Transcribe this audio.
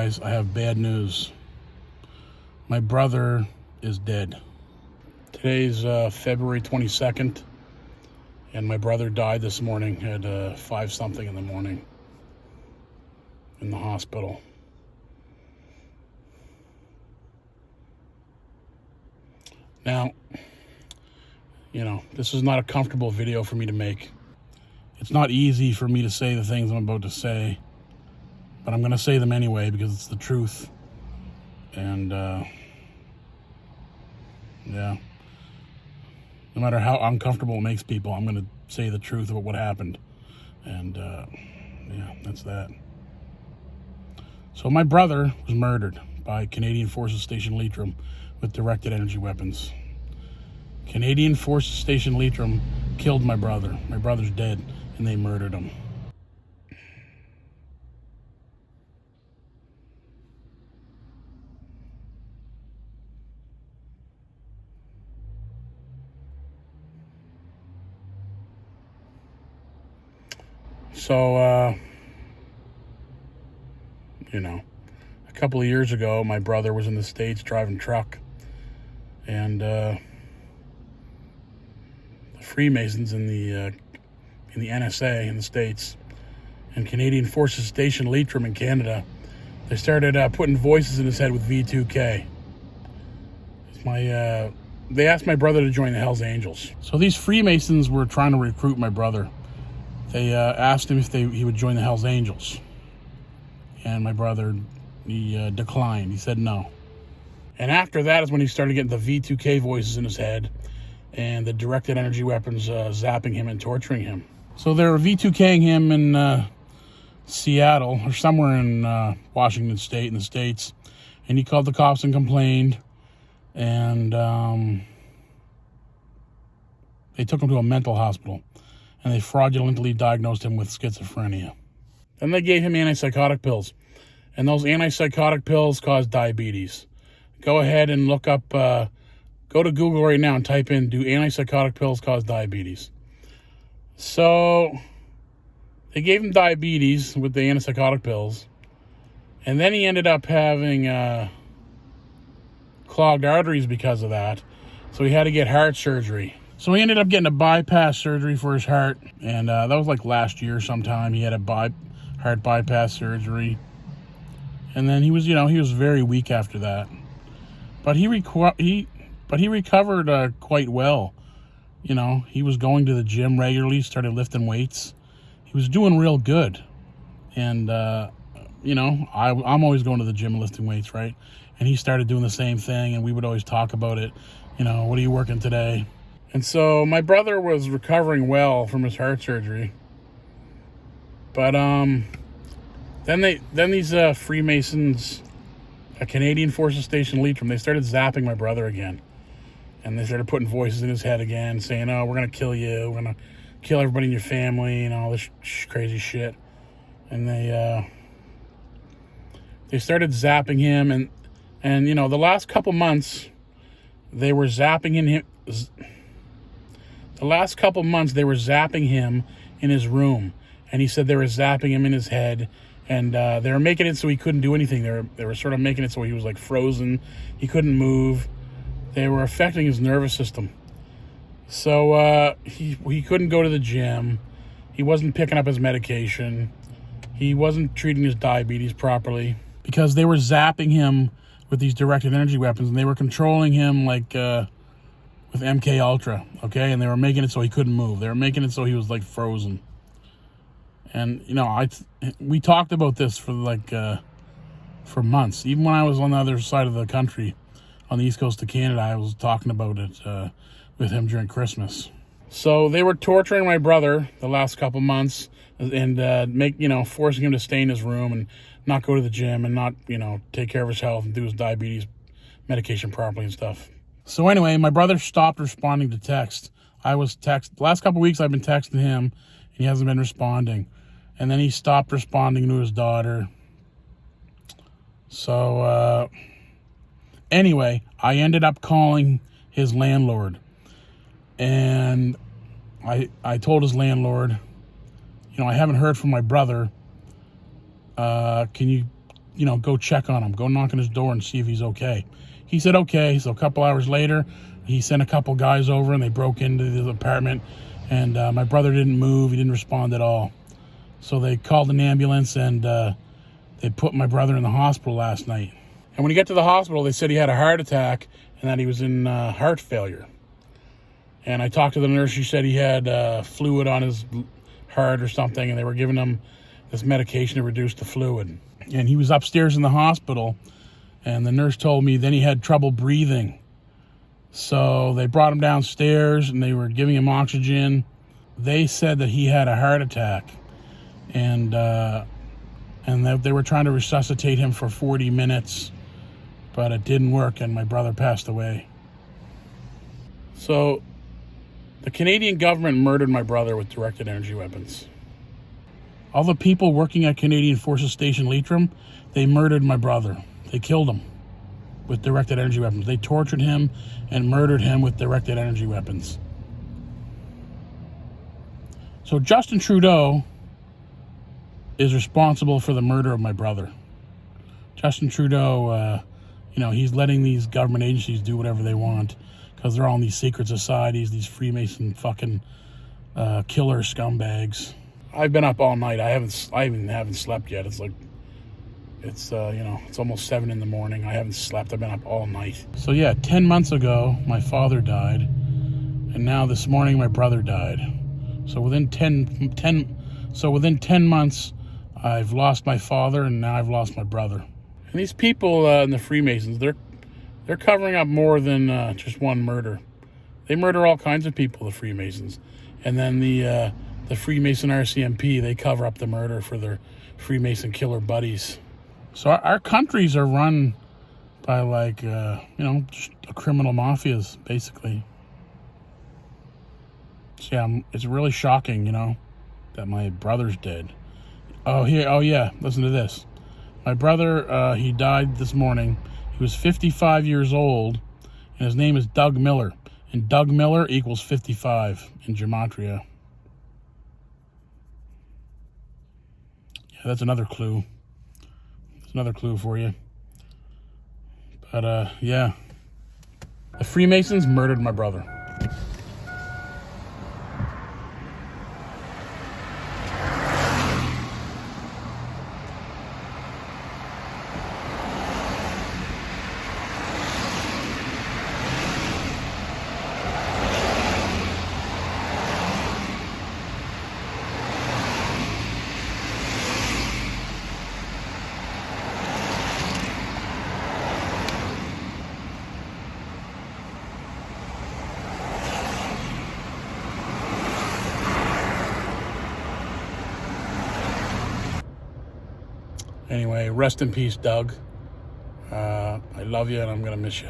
guys, I have bad news. My brother is dead. Today's February 22nd, and my brother died this morning at 5 something in the morning in the hospital. Now, this is not a comfortable video for me to make. It's not easy for me to say the things I'm about to say, but I'm going to say them anyway because it's the truth. And, yeah. No matter how uncomfortable it makes people, I'm going to say the truth about what happened. And, yeah, that's that. So my brother was murdered by Canadian Forces Station Leitrim with directed energy weapons. Canadian Forces Station Leitrim killed my brother. My brother's dead, and they murdered him. So, a couple of years ago, my brother was in the States driving truck, and the Freemasons in the NSA in the States and Canadian Forces Station Leitrim in Canada, they started putting voices in his head with V2K. They asked my brother to join the Hells Angels. So these Freemasons were trying to recruit my brother. They asked him if he would join the Hells Angels. And my brother, he declined. He said no. And after that is when he started getting the V2K voices in his head and the directed energy weapons zapping him and torturing him. So they were V2K'ing him in Seattle or somewhere in Washington State in the States. And he called the cops and complained. And they took him to a mental hospital. And they fraudulently diagnosed him with schizophrenia. Then they gave him antipsychotic pills. And those antipsychotic pills cause diabetes. Go ahead and look up, go to Google right now and type in, do antipsychotic pills cause diabetes? So, they gave him diabetes with the antipsychotic pills. And then he ended up having clogged arteries because of that. So he had to get heart surgery. So he ended up getting a bypass surgery for his heart. And that was like last year sometime. He had a heart bypass surgery. And then he was very weak after that. But he recovered quite well. He was going to the gym regularly, started lifting weights. He was doing real good. And, I'm always going to the gym and lifting weights, right? And he started doing the same thing, and we would always talk about it. What are you working today? And so my brother was recovering well from his heart surgery. But then these Freemasons, a Canadian Forces Station Leitrim, they started zapping my brother again. And they started putting voices in his head again, saying, oh, we're going to kill you. We're going to kill everybody in your family and all this crazy shit. And they started zapping him. And the last couple months, they were zapping him. The last couple months, they were zapping him in his room. And he said they were zapping him in his head. And they were making it so he couldn't do anything. They were sort of making it so he was like frozen. He couldn't move. They were affecting his nervous system. So he couldn't go to the gym. He wasn't picking up his medication. He wasn't treating his diabetes properly. Because they were zapping him with these directed energy weapons. And they were controlling him like with MK Ultra. Okay? And they were making it so he couldn't move. They were making it so he was like frozen. And, we talked about this for months. Even when I was on the other side of the country, on the east coast of Canada, I was talking about it with him during Christmas. So they were torturing my brother the last couple months and forcing him to stay in his room and not go to the gym and not, take care of his health and do his diabetes medication properly and stuff. So anyway, my brother stopped responding to text. The last couple weeks I've been texting him and he hasn't been responding. And then he stopped responding to his daughter. So, anyway, I ended up calling his landlord. And I told his landlord, I haven't heard from my brother. Can you go check on him, go knock on his door and see if he's okay. He said okay. So a couple hours later, he sent a couple guys over and they broke into the apartment, and my brother didn't move. He didn't respond at all. So they called an ambulance, and they put my brother in the hospital last night. And when he got to the hospital, they said he had a heart attack and that he was in heart failure. And I talked to the nurse. She said he had fluid on his heart or something, and they were giving him this medication to reduce the fluid. And he was upstairs in the hospital, and the nurse told me then he had trouble breathing. So they brought him downstairs, and they were giving him oxygen. They said that he had a heart attack, and that they were trying to resuscitate him for 40 minutes, but it didn't work, and my brother passed away. So the Canadian government murdered my brother with directed energy weapons. All the people working at Canadian Forces Station Leitrim, they murdered my brother. They killed him with directed energy weapons. They tortured him and murdered him with directed energy weapons. So Justin Trudeau is responsible for the murder of my brother. Justin Trudeau, he's letting these government agencies do whatever they want because they're all in these secret societies, these Freemason fucking killer scumbags. I've been up all night. I even haven't slept yet. It's almost 7 a.m. I haven't slept. I've been up all night. So yeah, 10 months ago, my father died, and now this morning my brother died. So within 10 months, I've lost my father, and now I've lost my brother. And these people in the Freemasons, they're covering up more than just one murder. They murder all kinds of people, the Freemasons, and then the Freemason RCMP, they cover up the murder for their Freemason killer buddies. So our countries are run by just criminal mafias, basically. So yeah, it's really shocking, that my brother's dead. Oh yeah, listen to this. My brother, he died this morning. He was 55 years old, and his name is Doug Miller. And Doug Miller equals 55 in gematria. Yeah, that's another clue. That's another clue for you. But, yeah. The Freemasons murdered my brother. Anyway, rest in peace, Doug. I love you, and I'm going to miss you.